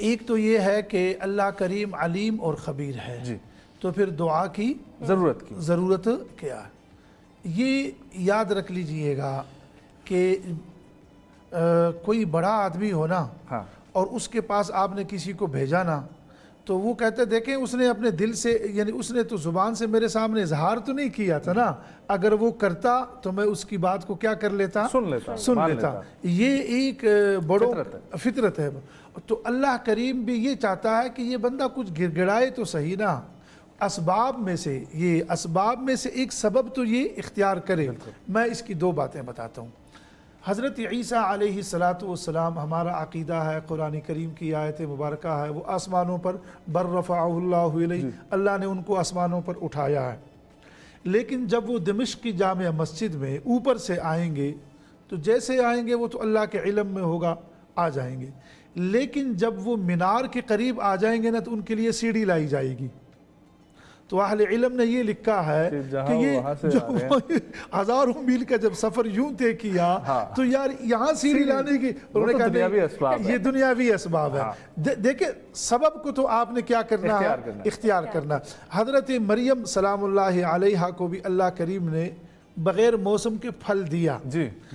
ایک تو یہ ہے کہ اللہ کریم علیم اور خبیر ہے، جی تو پھر دعا کی ضرورت کیا ہے؟ یہ یاد رکھ لیجئے گا کہ کوئی بڑا آدمی ہونا اور اس کے پاس آپ نے کسی کو بھیجا نا، تو وہ کہتے دیکھیں اس نے اپنے دل سے، یعنی اس نے تو زبان سے میرے سامنے اظہار تو نہیں کیا تھا نا، اگر وہ کرتا تو میں اس کی بات کو کیا کر لیتا، سن لیتا۔ یہ ایک بڑو فطرت ہے۔ تو اللہ کریم بھی یہ چاہتا ہے کہ یہ بندہ کچھ گڑ گڑائے تو صحیح نا، اسباب میں سے ایک سبب تو یہ اختیار کرے۔ میں اس کی دو باتیں بتاتا ہوں۔ حضرت عیسیٰ علیہ السلام ہمارا عقیدہ ہے، قرآن کریم کی آیت مبارکہ ہے، وہ آسمانوں پر بر رفعہ اللہ علیہ، اللہ نے ان کو آسمانوں پر اٹھایا ہے، لیکن جب وہ دمشق کی جامع مسجد میں اوپر سے آئیں گے تو جیسے آئیں گے وہ تو اللہ کے علم میں ہوگا، آ جائیں گے، لیکن جب وہ مینار کے قریب آ جائیں گے نا تو ان کے لیے سیڑھی لائی جائے گی۔ تو اہل علم نے یہ لکھا ہے کہ یہ جو ہزاروں میل کا جب سفر یوں طے کیا تو یار یہاں سیڑھی لانے کی، انہوں نے کہا یہ دنیاوی اسباب ہے۔ دیکھیں سبب کو تو آپ نے کیا کرنا ہے، اختیار کرنا۔ حضرت مریم سلام اللہ علیہا کو بھی اللہ کریم نے بغیر موسم کے پھل دیا۔